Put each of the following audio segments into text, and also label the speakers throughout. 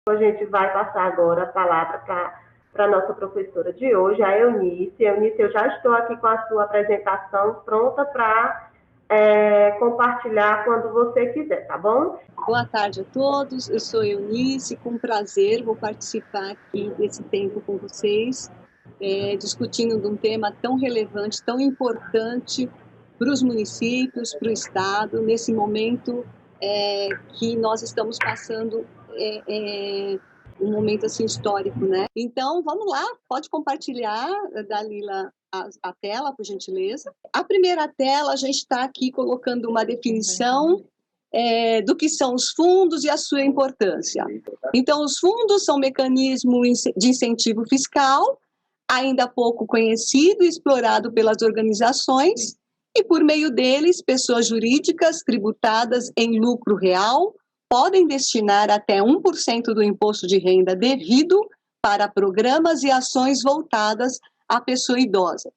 Speaker 1: A gente vai passar agora a palavra para a nossa professora de hoje, a Eunice. Eunice, eu já estou aqui com a sua apresentação pronta para compartilhar quando você quiser, tá bom?
Speaker 2: Boa tarde a todos, eu sou Eunice, com prazer vou participar aqui desse tempo com vocês, discutindo de um tema tão relevante, tão importante para os municípios, para o Estado, nesse momento que nós estamos passando um momento assim histórico, né? Então, vamos lá, pode compartilhar, Dalila, a tela, por gentileza. A primeira tela, a gente está aqui colocando uma definição do que são os fundos e a sua importância. Então, os fundos são mecanismos de incentivo fiscal, ainda pouco conhecido e explorado pelas organizações, e por meio deles, pessoas jurídicas tributadas em lucro real podem destinar até 1% do imposto de renda devido para programas e ações voltadas à pessoa idosa.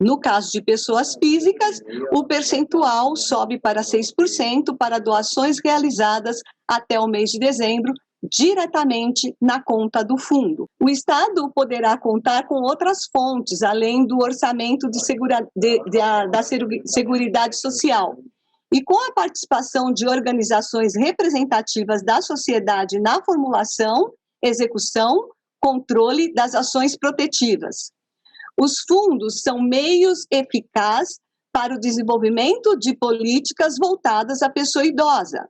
Speaker 2: No caso de pessoas físicas, o percentual sobe para 6% para doações realizadas até o mês de dezembro, diretamente na conta do fundo. O Estado poderá contar com outras fontes, além do orçamento da Seguridade Social. E com a participação de organizações representativas da sociedade na formulação, execução, controle das ações protetivas. Os fundos são meios eficazes para o desenvolvimento de políticas voltadas à pessoa idosa.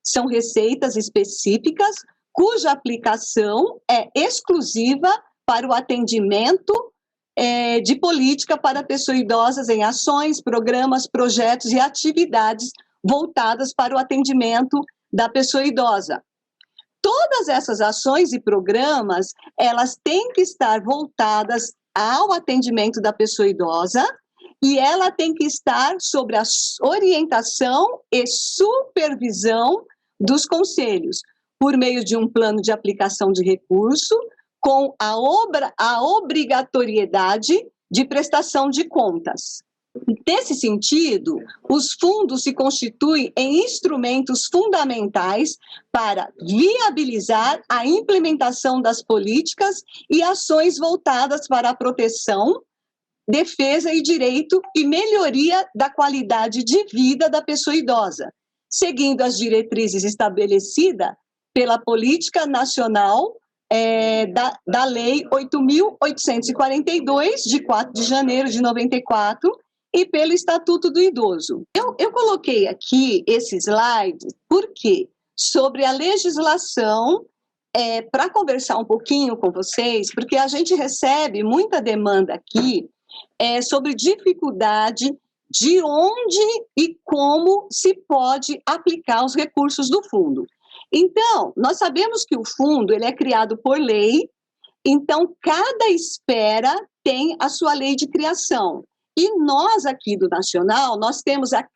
Speaker 2: São receitas específicas cuja aplicação é exclusiva para o atendimento de política para pessoas idosas em ações, programas, projetos e atividades voltadas para o atendimento da pessoa idosa. Todas essas ações e programas, elas têm que estar voltadas ao atendimento da pessoa idosa e ela tem que estar sob a orientação e supervisão dos conselhos, por meio de um plano de aplicação de recurso, com a obrigatoriedade de prestação de contas. Nesse sentido, os fundos se constituem em instrumentos fundamentais para viabilizar a implementação das políticas e ações voltadas para a proteção, defesa e direito e melhoria da qualidade de vida da pessoa idosa, seguindo as diretrizes estabelecidas pela Política Nacional da Lei 8.842, de 4 de janeiro de 94, e pelo Estatuto do Idoso. Eu coloquei aqui esse slide, porque sobre a legislação, para conversar um pouquinho com vocês, porque a gente recebe muita demanda aqui sobre dificuldade de onde e como se pode aplicar os recursos do fundo. Então, nós sabemos que o fundo ele é criado por lei, então cada esfera tem a sua lei de criação. E nós aqui do Nacional, nós temos a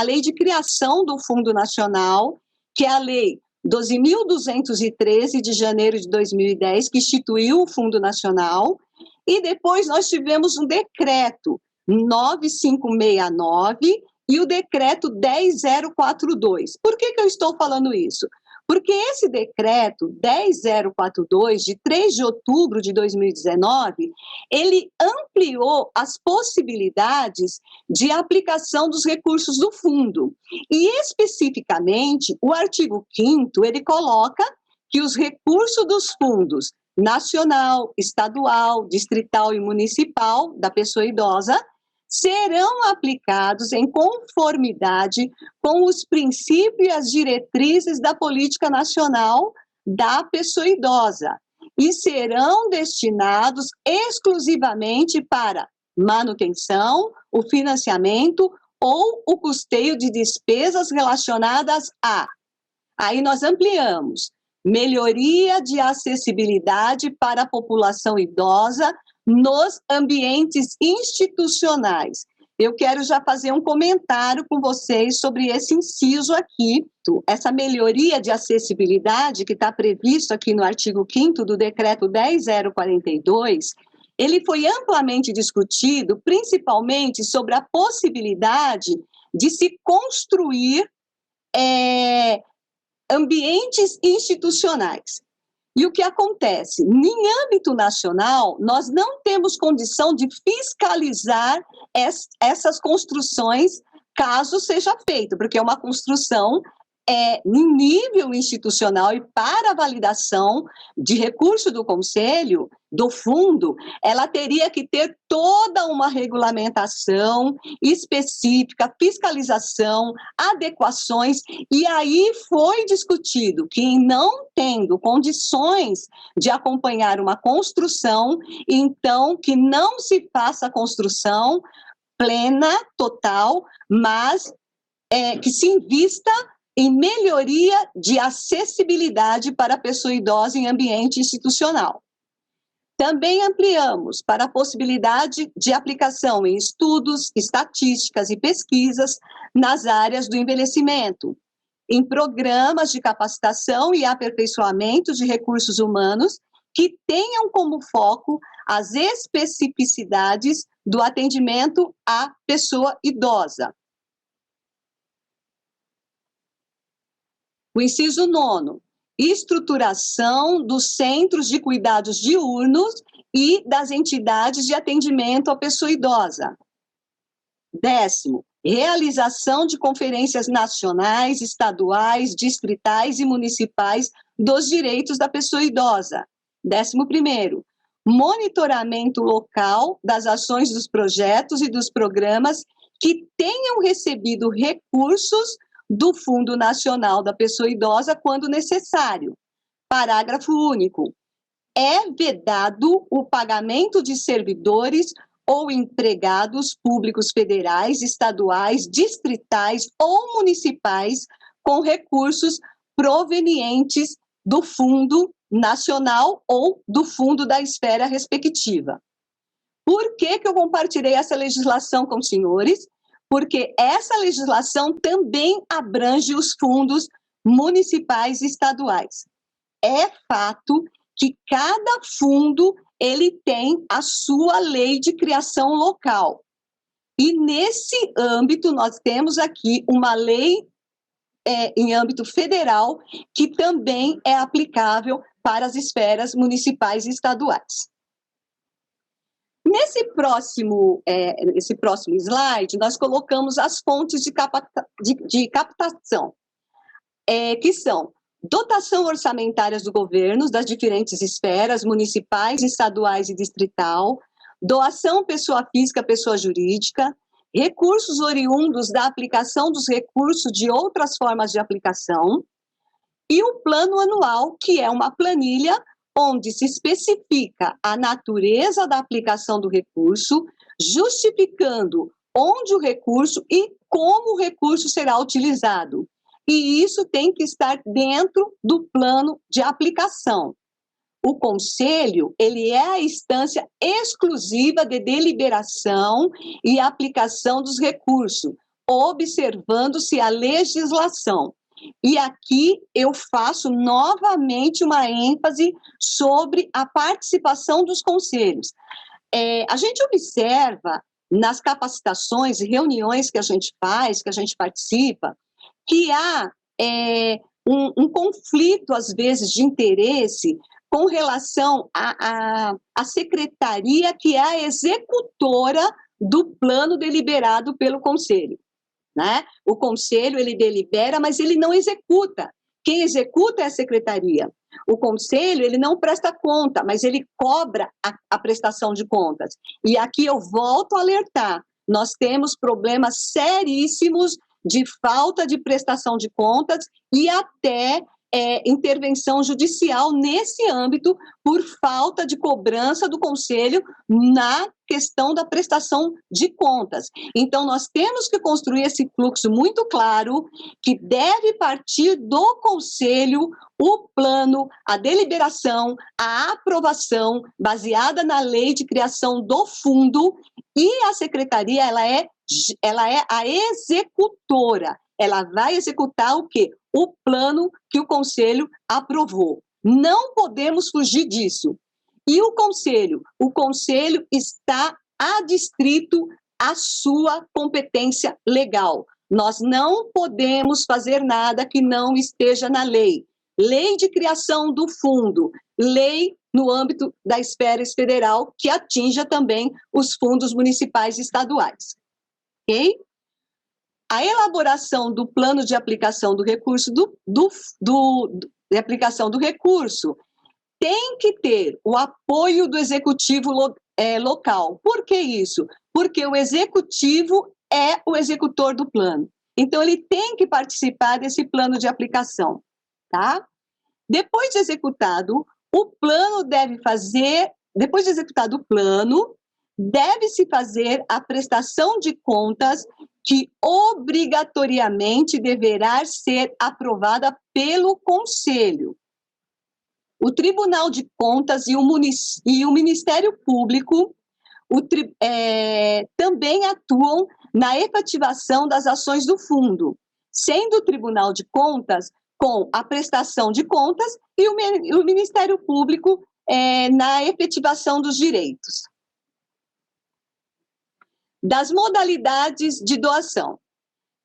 Speaker 2: lei de criação do Fundo Nacional, que é a lei 12.213 de janeiro de 2010, que instituiu o Fundo Nacional, e depois nós tivemos um decreto 9569 e o decreto 10042. Por que eu estou falando isso? Porque esse decreto 10042, de 3 de outubro de 2019, ele ampliou as possibilidades de aplicação dos recursos do fundo. E, especificamente, o artigo 5º, ele coloca que os recursos dos fundos nacional, estadual, distrital e municipal da pessoa idosa serão aplicados em conformidade com os princípios e as diretrizes da política nacional da pessoa idosa e serão destinados exclusivamente para manutenção, o financiamento ou o custeio de despesas relacionadas aí nós ampliamos, melhoria de acessibilidade para a população idosa nos ambientes institucionais. Eu quero já fazer um comentário com vocês sobre esse inciso aqui, essa melhoria de acessibilidade que está previsto aqui no artigo 5º do decreto 10042, ele foi amplamente discutido, principalmente sobre a possibilidade de se construir ambientes institucionais. E o que acontece? Em âmbito nacional, nós não temos condição de fiscalizar essas construções, caso seja feito, porque é uma construção em nível institucional e para a validação de recurso do Conselho, do fundo, ela teria que ter toda uma regulamentação específica, fiscalização, adequações, e aí foi discutido que, não tendo condições de acompanhar uma construção, então que não se faça a construção plena, total, mas que se invista em melhoria de acessibilidade para a pessoa idosa em ambiente institucional. Também ampliamos para a possibilidade de aplicação em estudos, estatísticas e pesquisas nas áreas do envelhecimento, em programas de capacitação e aperfeiçoamento de recursos humanos que tenham como foco as especificidades do atendimento à pessoa idosa. O inciso 9, estruturação dos centros de cuidados diurnos e das entidades de atendimento à pessoa idosa. 10º, realização de conferências nacionais, estaduais, distritais e municipais dos direitos da pessoa idosa. 11º, monitoramento local das ações dos projetos e dos programas que tenham recebido recursos do Fundo Nacional da Pessoa Idosa quando necessário. Parágrafo único. É vedado o pagamento de servidores ou empregados públicos federais, estaduais, distritais ou municipais com recursos provenientes do Fundo Nacional ou do Fundo da esfera respectiva. Por que eu compartilhei essa legislação com os senhores? Porque essa legislação também abrange os fundos municipais e estaduais. É fato que cada fundo ele tem a sua lei de criação local. E nesse âmbito nós temos aqui uma lei em âmbito federal que também é aplicável para as esferas municipais e estaduais. Nesse próximo slide, nós colocamos as fontes de captação, que são dotação orçamentárias do governo, das diferentes esferas, municipais, estaduais e distrital, doação pessoa física, pessoa jurídica, recursos oriundos da aplicação dos recursos de outras formas de aplicação, e o plano anual, que é uma planilha onde se especifica a natureza da aplicação do recurso, justificando onde o recurso e como o recurso será utilizado. E isso tem que estar dentro do plano de aplicação. O Conselho, ele é a instância exclusiva de deliberação e aplicação dos recursos, observando-se a legislação. E aqui eu faço novamente uma ênfase sobre a participação dos conselhos. A gente observa nas capacitações e reuniões que a gente faz, que a gente participa, que há um conflito, às vezes, de interesse com relação à secretaria que é a executora do plano deliberado pelo Conselho. Né? O Conselho, ele delibera, mas ele não executa. Quem executa é a secretaria. O Conselho, ele não presta conta, mas ele cobra a prestação de contas. E aqui eu volto a alertar, nós temos problemas seríssimos de falta de prestação de contas e até intervenção judicial nesse âmbito por falta de cobrança do Conselho na questão da prestação de contas. Então, nós temos que construir esse fluxo muito claro, que deve partir do Conselho o plano, a deliberação, a aprovação, baseada na lei de criação do fundo, e a secretaria, ela é a executora. Ela vai executar o quê? O plano que o Conselho aprovou. Não podemos fugir disso. E o Conselho está adstrito à sua competência legal. Nós não podemos fazer nada que não esteja na lei. Lei de criação do fundo, lei no âmbito da esfera federal, que atinja também os fundos municipais e estaduais. Ok? A elaboração do plano de aplicação do recurso, de aplicação do recurso, tem que ter o apoio do executivo local. Por que isso? Porque o executivo é o executor do plano. Então, ele tem que participar desse plano de aplicação, tá? Depois de executado, o plano depois de executado o plano, deve-se fazer a prestação de contas que obrigatoriamente deverá ser aprovada pelo Conselho. O Tribunal de Contas e o Ministério Público também atuam na efetivação das ações do fundo, sendo o Tribunal de Contas com a prestação de contas e o Ministério Público na efetivação dos direitos. Das modalidades de doação.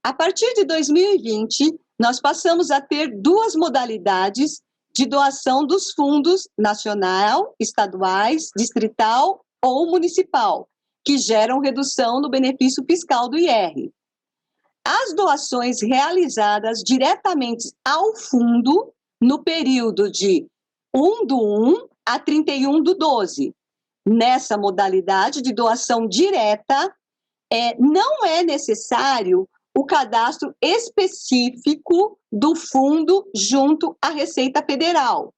Speaker 2: A partir de 2020, nós passamos a ter duas modalidades de doação dos fundos nacional, estaduais, distrital ou municipal, que geram redução no benefício fiscal do IR. As doações realizadas diretamente ao fundo no período de 1/1 a 31/12. Nessa modalidade de doação direta, não é necessário o cadastro específico do fundo junto à Receita Federal.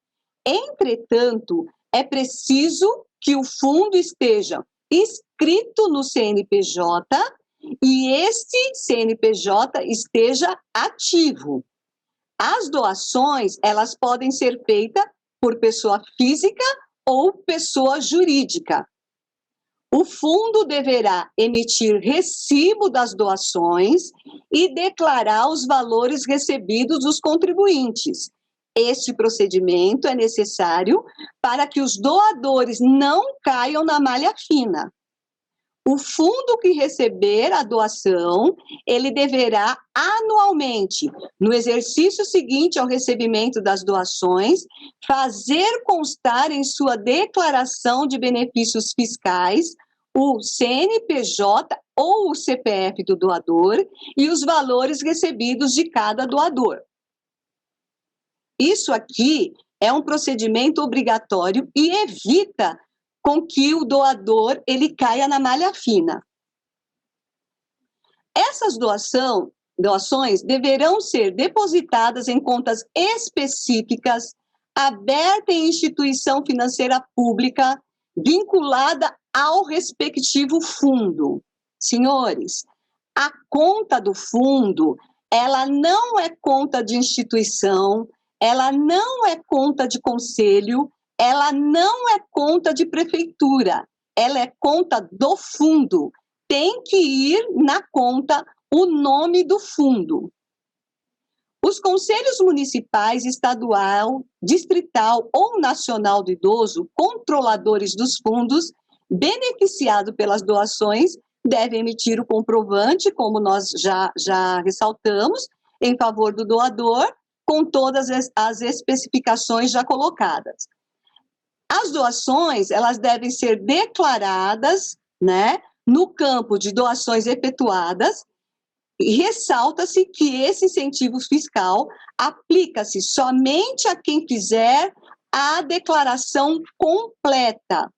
Speaker 2: Entretanto, é preciso que o fundo esteja inscrito no CNPJ e este CNPJ esteja ativo. As doações, elas podem ser feitas por pessoa física ou pessoa jurídica. O fundo deverá emitir recibo das doações e declarar os valores recebidos dos contribuintes. Este procedimento é necessário para que os doadores não caiam na malha fina. O fundo que receber a doação, ele deverá anualmente, no exercício seguinte ao recebimento das doações, fazer constar em sua declaração de benefícios fiscais o CNPJ ou o CPF do doador e os valores recebidos de cada doador. Isso aqui é um procedimento obrigatório e evita com que o doador ele caia na malha fina. Essas doações deverão ser depositadas em contas específicas, abertas em instituição financeira pública, vinculada ao respectivo fundo. Senhores, a conta do fundo, ela não é conta de instituição, ela não é conta de conselho, ela não é conta de prefeitura, ela é conta do fundo. Tem que ir na conta o nome do fundo. Os conselhos municipais, estadual, distrital ou nacional do idoso, controladores dos fundos, beneficiados pelas doações, devem emitir o comprovante, como nós já ressaltamos, em favor do doador, com todas as especificações já colocadas. As doações, elas devem ser declaradas, né, no campo de doações efetuadas, e ressalta-se que esse incentivo fiscal aplica-se somente a quem fizer a declaração completa,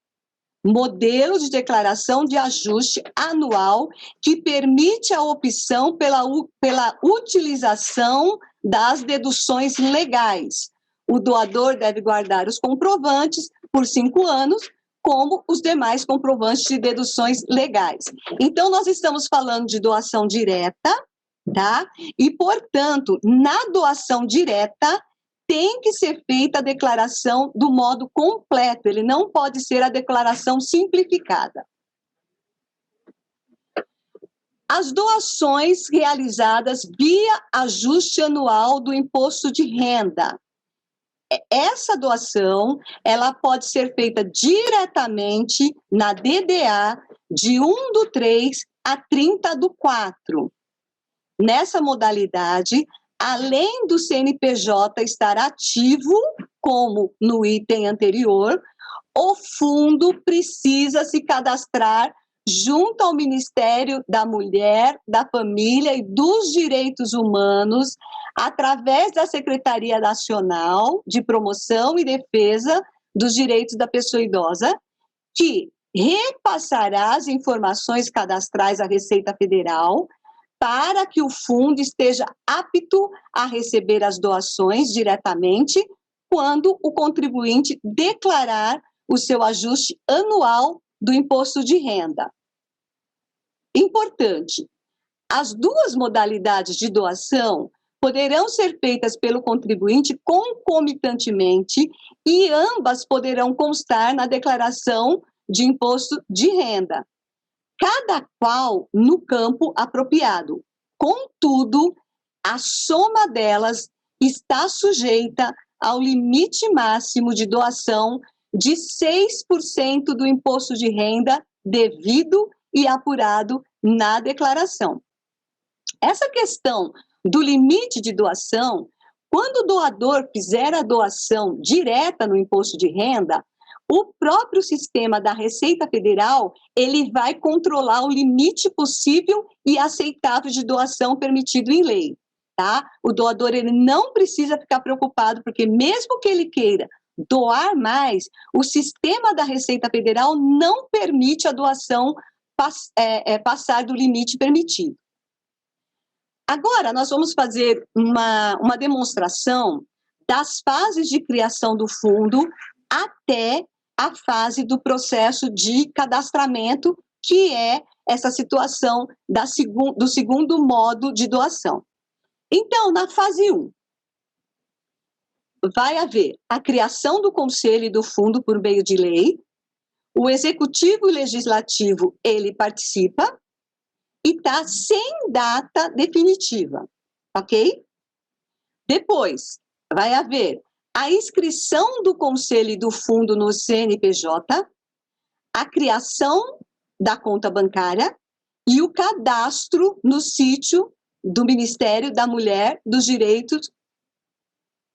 Speaker 2: modelo de declaração de ajuste anual que permite a opção pela utilização das deduções legais. O doador deve guardar os comprovantes por 5 anos, como os demais comprovantes de deduções legais. Então, nós estamos falando de doação direta, tá? E, portanto, na doação direta, tem que ser feita a declaração do modo completo, ele não pode ser a declaração simplificada. As doações realizadas via ajuste anual do imposto de renda. Essa doação, ela pode ser feita diretamente na DDA de 1/3 a 30/4. nessa modalidade, além do CNPJ estar ativo, como no item anterior, o fundo precisa se cadastrar junto ao Ministério da Mulher, da Família e dos Direitos Humanos, através da Secretaria Nacional de Promoção e Defesa dos Direitos da Pessoa Idosa, que repassará as informações cadastrais à Receita Federal para que o fundo esteja apto a receber as doações diretamente quando o contribuinte declarar o seu ajuste anual do imposto de renda. Importante, as duas modalidades de doação poderão ser feitas pelo contribuinte concomitantemente e ambas poderão constar na declaração de imposto de renda, cada qual no campo apropriado. Contudo, a soma delas está sujeita ao limite máximo de doação de 6% do imposto de renda devido e apurado na declaração. Essa questão do limite de doação, quando o doador fizer a doação direta no imposto de renda, o próprio sistema da Receita Federal, ele vai controlar o limite possível e aceitável de doação permitido em lei, tá? O doador, ele não precisa ficar preocupado, porque mesmo que ele queira doar mais, o sistema da Receita Federal não permite a doação passar do limite permitido. Agora, nós vamos fazer uma demonstração das fases de criação do fundo até a fase do processo de cadastramento, que é essa situação do segundo modo de doação. Então, na fase 1, vai haver a criação do conselho e do fundo por meio de lei, o executivo e o legislativo, ele participa, e está sem data definitiva, ok? Depois, vai haver a inscrição do conselho e do fundo no CNPJ, a criação da conta bancária e o cadastro no sítio do Ministério da Mulher, dos Direitos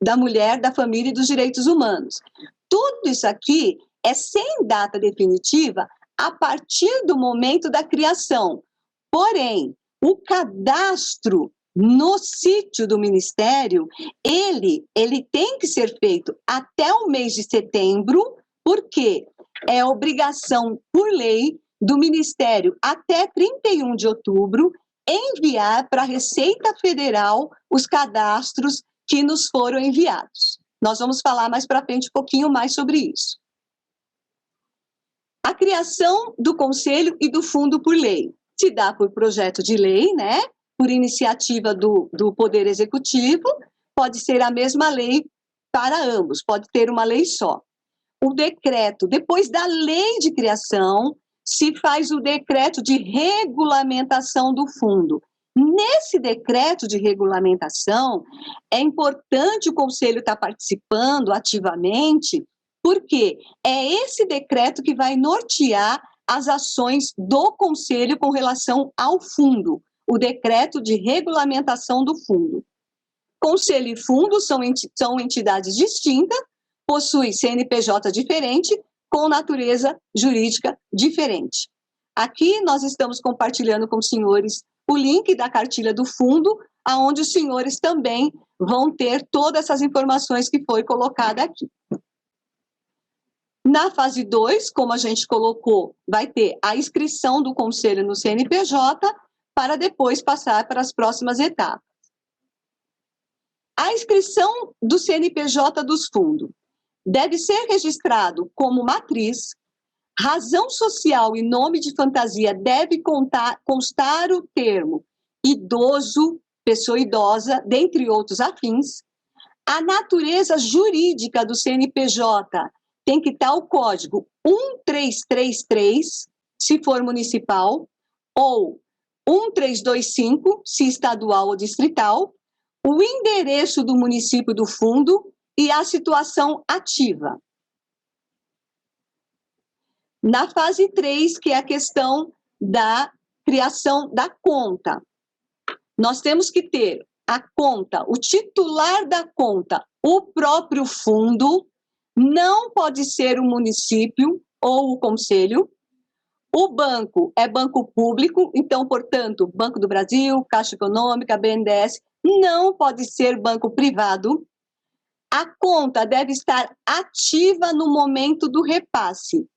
Speaker 2: da Mulher, da Família e dos Direitos Humanos. Tudo isso aqui é sem data definitiva a partir do momento da criação. Porém, o cadastro no sítio do Ministério, ele tem que ser feito até o mês de setembro, porque é obrigação por lei do Ministério até 31 de outubro enviar para a Receita Federal os cadastros que nos foram enviados. Nós vamos falar mais para frente um pouquinho mais sobre isso. A criação do conselho e do fundo por lei se dá por projeto de lei, né? Por iniciativa do Poder Executivo, pode ser a mesma lei para ambos, pode ter uma lei só. O decreto, depois da lei de criação, se faz o decreto de regulamentação do fundo. Nesse decreto de regulamentação, é importante o Conselho estar participando ativamente, porque é esse decreto que vai nortear as ações do Conselho com relação ao fundo, o decreto de regulamentação do fundo. Conselho e fundo são entidades distintas, possuem CNPJ diferente, com natureza jurídica diferente. Aqui nós estamos compartilhando com os senhores o link da cartilha do fundo, aonde os senhores também vão ter todas essas informações que foi colocada aqui. Na fase 2, como a gente colocou, vai ter a inscrição do conselho no CNPJ para depois passar para as próximas etapas. A inscrição do CNPJ dos fundos deve ser registrado como matriz, razão social e nome de fantasia deve constar o termo idoso, pessoa idosa, dentre outros afins. A natureza jurídica do CNPJ tem que estar o código 1333, se for municipal, ou 1325, se estadual ou distrital, o endereço do município do fundo e a situação ativa. Na fase 3, que é a questão da criação da conta, nós temos que ter a conta, o titular da conta, o próprio fundo, não pode ser o município ou o conselho. O banco é banco público, então, portanto, Banco do Brasil, Caixa Econômica, BNDES, não pode ser banco privado. A conta deve estar ativa no momento do repasse.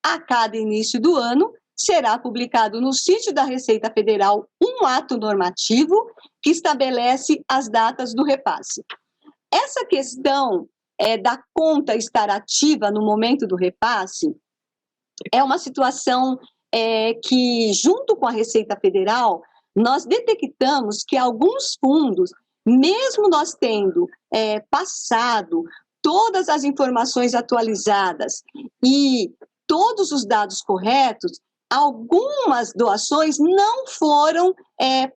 Speaker 2: A cada início do ano, será publicado no sítio da Receita Federal um ato normativo que estabelece as datas do repasse. Essa questão da conta estar ativa no momento do repasse é uma situação que, junto com a Receita Federal, nós detectamos que alguns fundos, mesmo nós tendo passado todas as informações atualizadas e todos os dados corretos, algumas doações não foram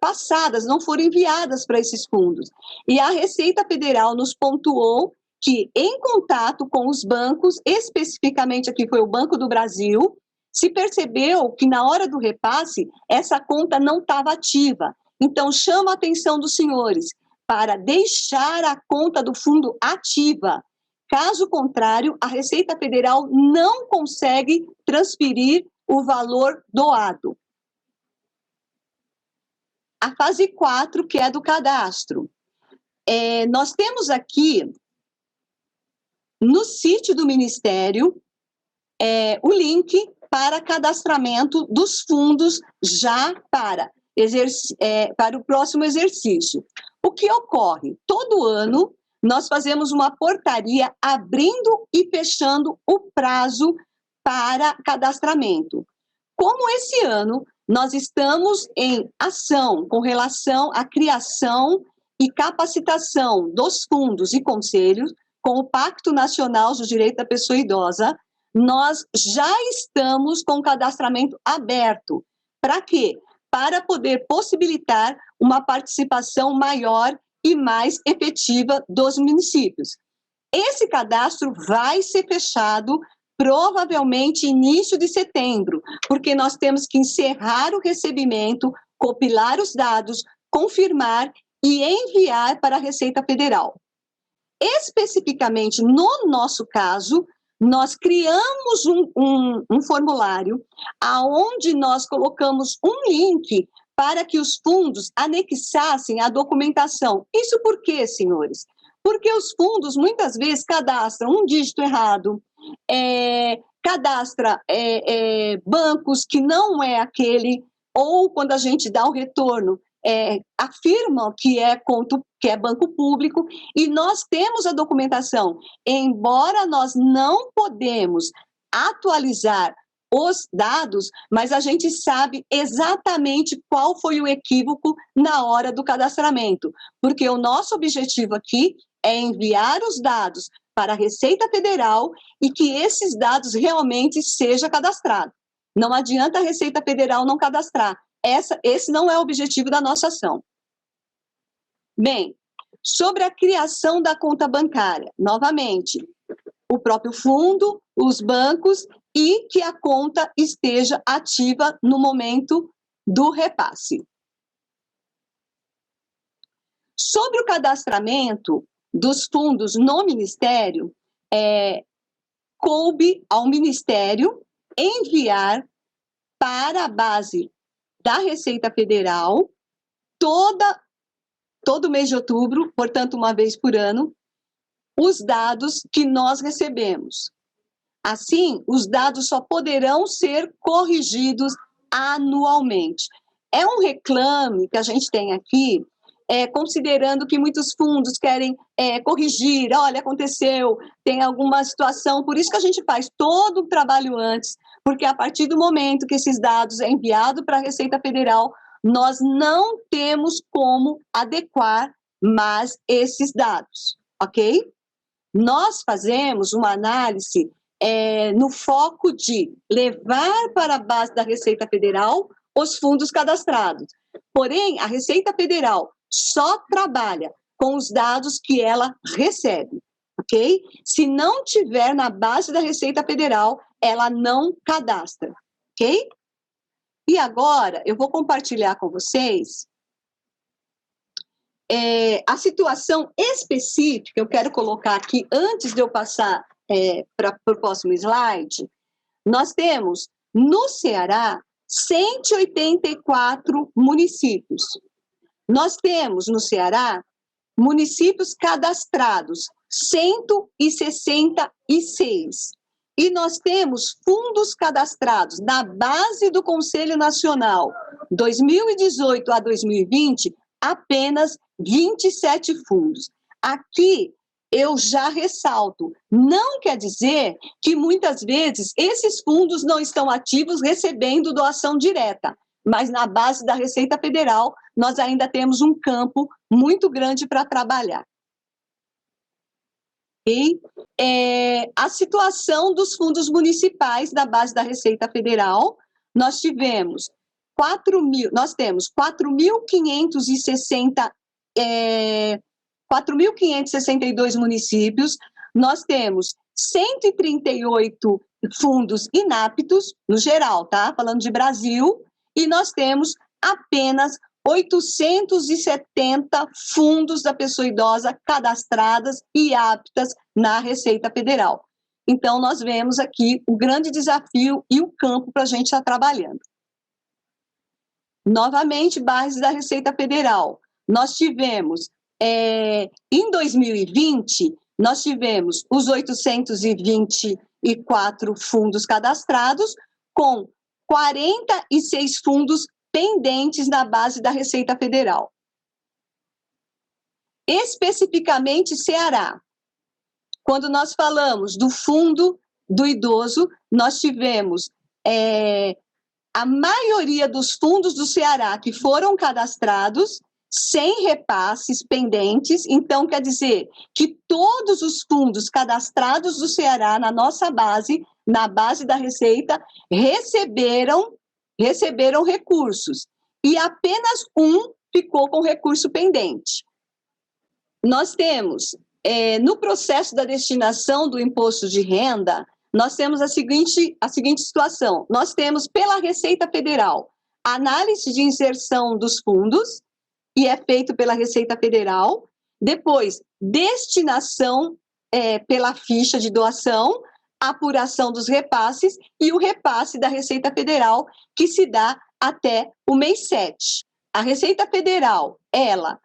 Speaker 2: passadas, não foram enviadas para esses fundos. E a Receita Federal nos pontuou que, em contato com os bancos, especificamente aqui foi o Banco do Brasil, se percebeu que na hora do repasse, essa conta não estava ativa. Então, chamo a atenção dos senhores para deixar a conta do fundo ativa. Caso contrário, a Receita Federal não consegue transferir o valor doado. A fase 4, que é do cadastro. Nós temos aqui, no sítio do Ministério, o link para cadastramento dos fundos já para o próximo exercício. O que ocorre? Todo ano, nós fazemos uma portaria abrindo e fechando o prazo para cadastramento. Como esse ano nós estamos em ação com relação à criação e capacitação dos fundos e conselhos, com o Pacto Nacional do Direito da Pessoa Idosa, nós já estamos com o cadastramento aberto. Para quê? Para poder possibilitar uma participação maior e mais efetiva dos municípios. Esse cadastro vai ser fechado provavelmente início de setembro, porque nós temos que encerrar o recebimento, compilar os dados, confirmar e enviar para a Receita Federal. Especificamente, no nosso caso, nós criamos um formulário aonde nós colocamos um link para que os fundos anexassem a documentação. Isso por quê, senhores? Porque os fundos, muitas vezes, cadastram um dígito errado, cadastra bancos que não é aquele, ou quando a gente dá o retorno, afirmam que é banco público, e nós temos a documentação. Embora nós não podemos atualizar os dados, mas a gente sabe exatamente qual foi o equívoco na hora do cadastramento, porque o nosso objetivo aqui é enviar os dados para a Receita Federal e que esses dados realmente sejam cadastrados. Não adianta a Receita Federal não cadastrar. Esse não é o objetivo da nossa ação. Bem, sobre a criação da conta bancária, novamente, o próprio fundo, os bancos e que a conta esteja ativa no momento do repasse. Sobre o cadastramento dos fundos no Ministério, coube ao Ministério enviar para a base da Receita Federal todo mês de outubro, portanto, uma vez por ano, os dados que nós recebemos. Assim, os dados só poderão ser corrigidos anualmente. É um reclame que a gente tem aqui, considerando que muitos fundos querem corrigir, olha, aconteceu, tem alguma situação, por isso que a gente faz todo o trabalho antes, porque a partir do momento que esses dados é enviado para a Receita Federal, nós não temos como adequar mais esses dados, ok? Nós fazemos uma análise no foco de levar para a base da Receita Federal os fundos cadastrados. Porém, a Receita Federal só trabalha com os dados que ela recebe, ok? Se não tiver na base da Receita Federal, ela não cadastra, ok? E agora, eu vou compartilhar com vocês a situação específica, eu quero colocar aqui, antes de eu passar para o próximo slide, nós temos, no Ceará, 184 municípios. Nós temos, no Ceará, municípios cadastrados, 166. E nós temos fundos cadastrados na base do Conselho Nacional, 2018 a 2020, apenas 27 fundos. Aqui, eu já ressalto, não quer dizer que muitas vezes esses fundos não estão ativos recebendo doação direta, mas na base da Receita Federal, nós ainda temos um campo muito grande para trabalhar. E a situação dos fundos municipais da base da Receita Federal, nós temos 4.562 municípios, nós temos 138 fundos inaptos, no geral, tá? Falando de Brasil, e nós temos apenas 870 fundos da pessoa idosa cadastradas e aptas na Receita Federal. Então, nós vemos aqui o grande desafio e o campo para a gente estar trabalhando. Novamente, bases da Receita Federal. Nós tivemos, em 2020, nós tivemos os 824 fundos cadastrados, com 46 fundos pendentes na base da Receita Federal. Especificamente Ceará. Quando nós falamos do Fundo do Idoso, nós tivemos a maioria dos fundos do Ceará que foram cadastrados sem repasses pendentes. Então, quer dizer que todos os fundos cadastrados do Ceará na nossa base, na base da Receita, receberam recursos, e apenas um ficou com recurso pendente. Nós temos, no processo da destinação do imposto de renda, nós temos a seguinte situação. Nós temos, pela Receita Federal, análise de inserção dos fundos, e é feito pela Receita Federal. Depois, destinação pela ficha de doação, apuração dos repasses e o repasse da Receita Federal, que se dá até o mês 7. A Receita Federal, ela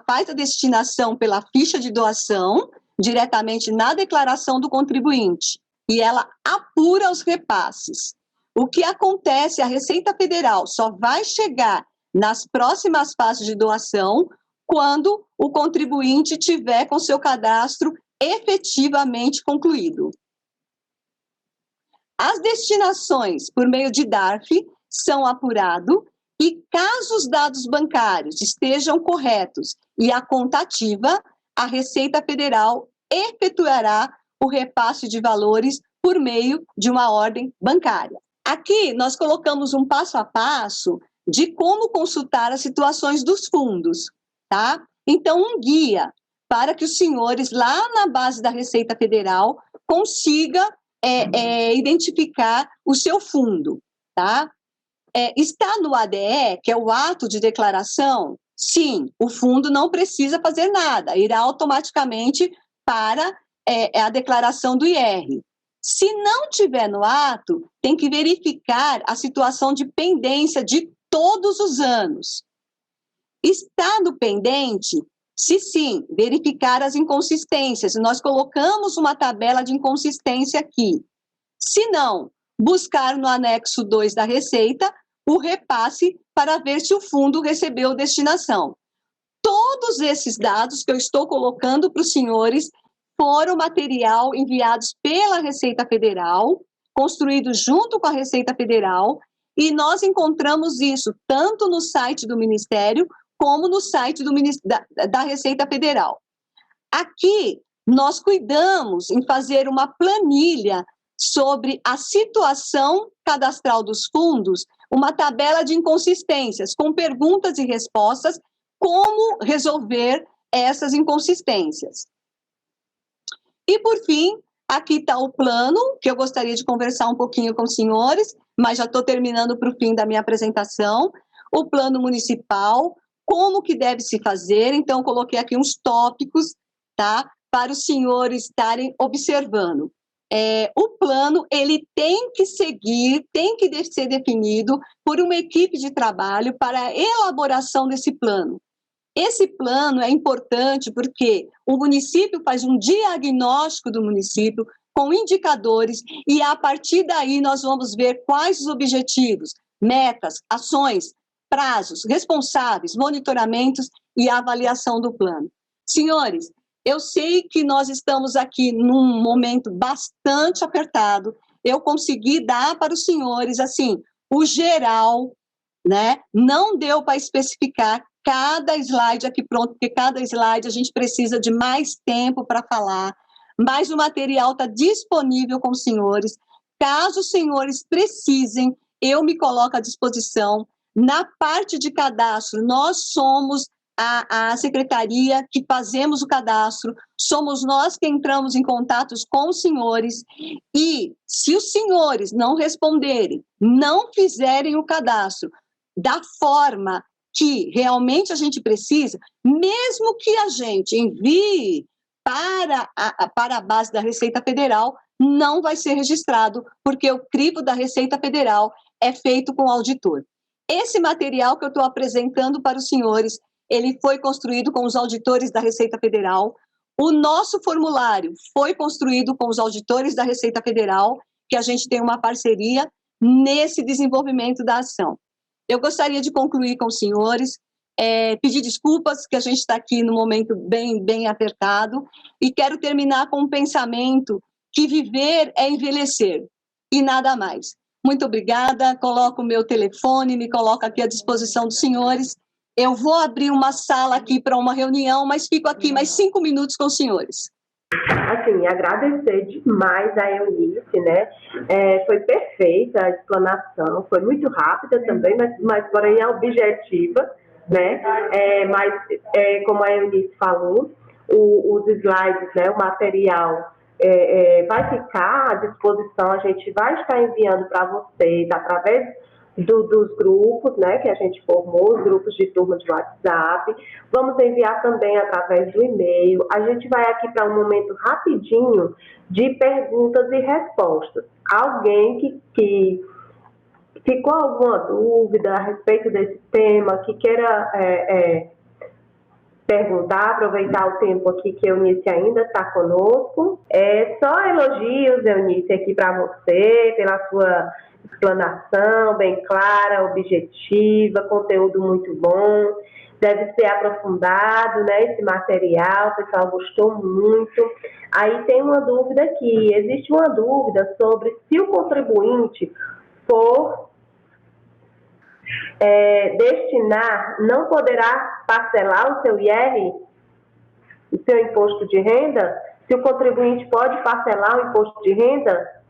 Speaker 2: faz a destinação pela ficha de doação, diretamente na declaração do contribuinte, e ela apura os repasses. O que acontece, a Receita Federal só vai chegar nas próximas fases de doação quando o contribuinte tiver com seu cadastro efetivamente concluído. As destinações por meio de DARF são apuradas e, caso os dados bancários estejam corretos e a conta ativa, a Receita Federal efetuará o repasse de valores por meio de uma ordem bancária. Aqui nós colocamos um passo a passo de como consultar as situações dos fundos, tá? Então, um guia para que os senhores, lá na base da Receita Federal, consiga identificar o seu fundo, tá? Está no ADE, que é o ato de declaração, sim, o fundo não precisa fazer nada, irá automaticamente para a declaração do IR. Se não tiver no ato, tem que verificar a situação de pendência de todos os anos. Está no pendente? Se sim, verificar as inconsistências. Nós colocamos uma tabela de inconsistência aqui. Se não, buscar no anexo 2 da Receita o repasse para ver se o fundo recebeu destinação. Todos esses dados que eu estou colocando para os senhores foram material enviados pela Receita Federal, construído junto com a Receita Federal, e nós encontramos isso tanto no site do Ministério como no site da Receita Federal. Aqui, nós cuidamos em fazer uma planilha sobre a situação cadastral dos fundos, uma tabela de inconsistências, com perguntas e respostas, como resolver essas inconsistências. E, por fim, aqui está o plano, que eu gostaria de conversar um pouquinho com os senhores, mas já estou terminando para o fim da minha apresentação. O plano municipal, como que deve se fazer. Então, eu coloquei aqui uns tópicos, tá? Para os senhores estarem observando. O plano, ele tem que seguir, tem que ser definido por uma equipe de trabalho para a elaboração desse plano. Esse plano é importante porque o município faz um diagnóstico do município com indicadores e a partir daí nós vamos ver quais os objetivos, metas, ações, prazos, responsáveis, monitoramentos e avaliação do plano. Senhores, eu sei que nós estamos aqui num momento bastante apertado. Eu consegui dar para os senhores, assim, o geral, né? Não deu para especificar cada slide aqui pronto, porque cada slide a gente precisa de mais tempo para falar, mas o material está disponível com os senhores. Caso os senhores precisem, eu me coloco à disposição. Na parte de cadastro, nós somos a secretaria que fazemos o cadastro, somos nós que entramos em contatos com os senhores, e se os senhores não responderem, não fizerem o cadastro da forma que realmente a gente precisa, mesmo que a gente envie para a base da Receita Federal, não vai ser registrado, porque o crivo da Receita Federal é feito com o auditor. Esse material que eu estou apresentando para os senhores, ele foi construído com os auditores da Receita Federal. O nosso formulário foi construído com os auditores da Receita Federal, que a gente tem uma parceria nesse desenvolvimento da ação. Eu gostaria de concluir com os senhores, pedir desculpas, que a gente está aqui num momento bem apertado, e quero terminar com um pensamento que viver é envelhecer, e nada mais. Muito obrigada, coloco o meu telefone, me coloco aqui à disposição dos senhores. Eu vou abrir uma sala aqui para uma reunião, mas fico aqui mais 5 minutos com os senhores.
Speaker 1: Assim, agradecer demais a Eunice, né? Foi perfeita a explanação, foi muito rápida também, mas porém é objetiva, né? Como a Eunice falou, os slides, né, o material vai ficar à disposição, a gente vai estar enviando para vocês através dos grupos, né, que a gente formou, os grupos de turma de WhatsApp. Vamos enviar também através do e-mail. A gente vai aqui para um momento rapidinho de perguntas e respostas. Alguém que ficou alguma dúvida a respeito desse tema, que queira perguntar, aproveitar o tempo aqui que a Eunice ainda está conosco. Só elogios, Eunice, aqui para você, pela sua explanação bem clara, objetiva, conteúdo muito bom, deve ser aprofundado, né, esse material, o pessoal gostou muito. Aí tem uma dúvida aqui, existe uma dúvida sobre se o contribuinte for destinar, não poderá parcelar o seu IR, o seu imposto de renda? Se o contribuinte pode parcelar o imposto de renda?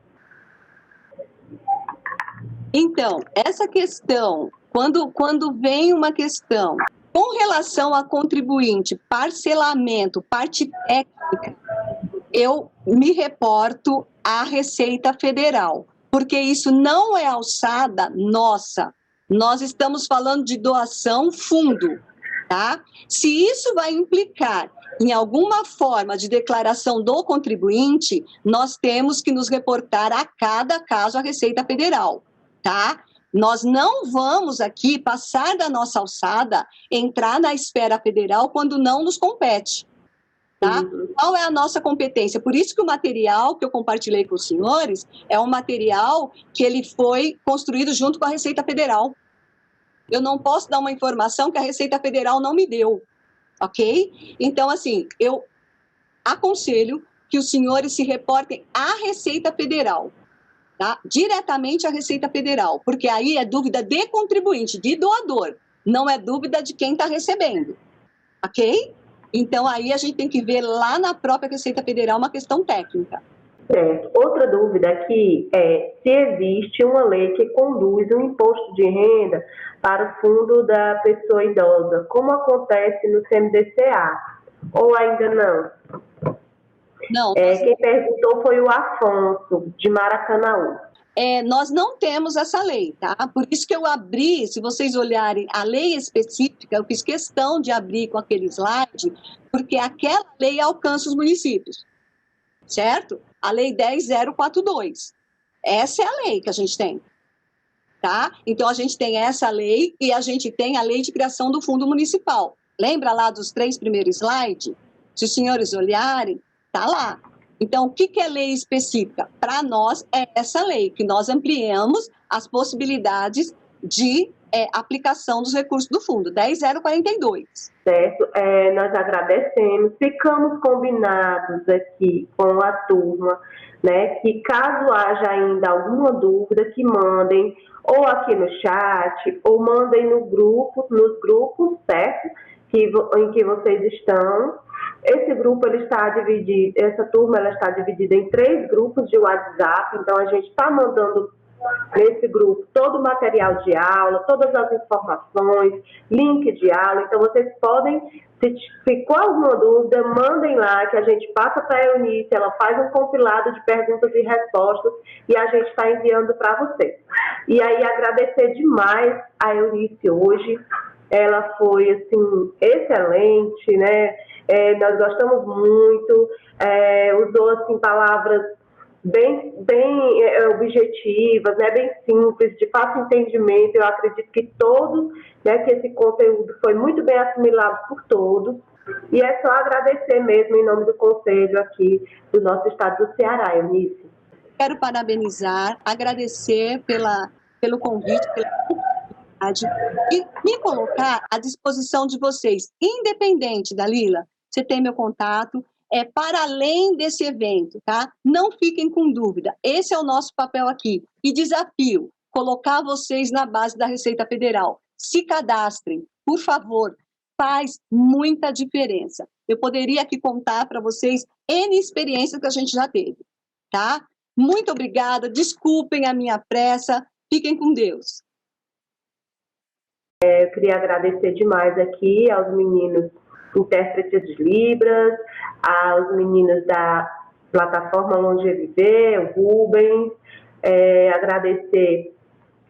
Speaker 2: Então, essa questão, quando vem uma questão com relação a contribuinte, parcelamento, parte técnica, eu me reporto à Receita Federal, porque isso não é alçada nossa. Nós estamos falando de doação fundo, tá? Se isso vai implicar em alguma forma de declaração do contribuinte, nós temos que nos reportar a cada caso à Receita Federal. Tá? Nós não vamos aqui passar da nossa alçada, entrar na esfera federal quando não nos compete. Tá? Qual é a nossa competência? Por isso que o material que eu compartilhei com os senhores é um material que ele foi construído junto com a Receita Federal. Eu não posso dar uma informação que a Receita Federal não me deu, ok? Então, assim, eu aconselho que os senhores se reportem à Receita Federal. Tá? Diretamente à Receita Federal, porque aí é dúvida de contribuinte, de doador, não é dúvida de quem está recebendo, ok? Então aí a gente tem que ver lá na própria Receita Federal uma questão técnica.
Speaker 1: Certo. Outra dúvida aqui é se existe uma lei que conduz o imposto de renda para o fundo da pessoa idosa, como acontece no CMDCA, ou ainda não?
Speaker 2: Não.
Speaker 1: Quem perguntou foi o Afonso, de Maracanaú.
Speaker 2: nós não temos essa lei, tá? Por isso que eu abri, se vocês olharem a lei específica, eu fiz questão de abrir com aquele slide, porque aquela lei alcança os municípios, certo? A lei 10.042. Essa é a lei que a gente tem, tá? Então, a gente tem essa lei e a gente tem a lei de criação do Fundo Municipal. Lembra lá dos 3 primeiros slides? Se os senhores olharem, tá lá. Então, o que é lei específica? Para nós, é essa lei, que nós ampliamos as possibilidades de aplicação dos recursos do fundo, 10.042.
Speaker 1: Certo, nós agradecemos, ficamos combinados aqui com a turma, né, que caso haja ainda alguma dúvida, que mandem ou aqui no chat, ou mandem no grupo, nos grupos, certo, em que vocês estão. Esse grupo, ele está dividido, essa turma, ela está dividida em 3 grupos de WhatsApp, então a gente está mandando nesse grupo todo o material de aula, todas as informações, link de aula. Então vocês podem, se ficou alguma dúvida, mandem lá que a gente passa para a Eunice, ela faz um compilado de perguntas e respostas e a gente está enviando para vocês. E aí agradecer demais a Eunice hoje, ela foi assim excelente, né? Nós gostamos muito, usou assim palavras bem objetivas, né, bem simples, de fácil entendimento. Eu acredito que todos, né, que esse conteúdo foi muito bem assimilado por todos. E é só agradecer mesmo em nome do Conselho aqui do nosso estado do Ceará, Eunice.
Speaker 2: Quero parabenizar, agradecer pelo convite, pela oportunidade e me colocar à disposição de vocês, independente, Dalila, você tem meu contato, para além desse evento, tá? Não fiquem com dúvida, esse é o nosso papel aqui. E desafio, colocar vocês na base da Receita Federal. Se cadastrem, por favor, faz muita diferença. Eu poderia aqui contar para vocês N experiências que a gente já teve, tá? Muito obrigada, desculpem a minha pressa, fiquem com Deus.
Speaker 1: Eu queria agradecer demais aqui aos meninos intérpretes de Libras, aos meninos da plataforma Longeviver, o Rubens, agradecer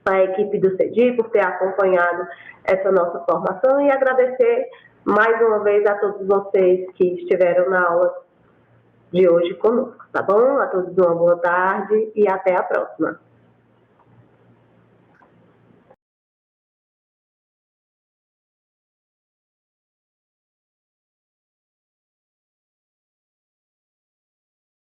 Speaker 1: a equipe do CEDI por ter acompanhado essa nossa formação e agradecer mais uma vez a todos vocês que estiveram na aula de hoje conosco, tá bom? A todos uma boa tarde e até a próxima.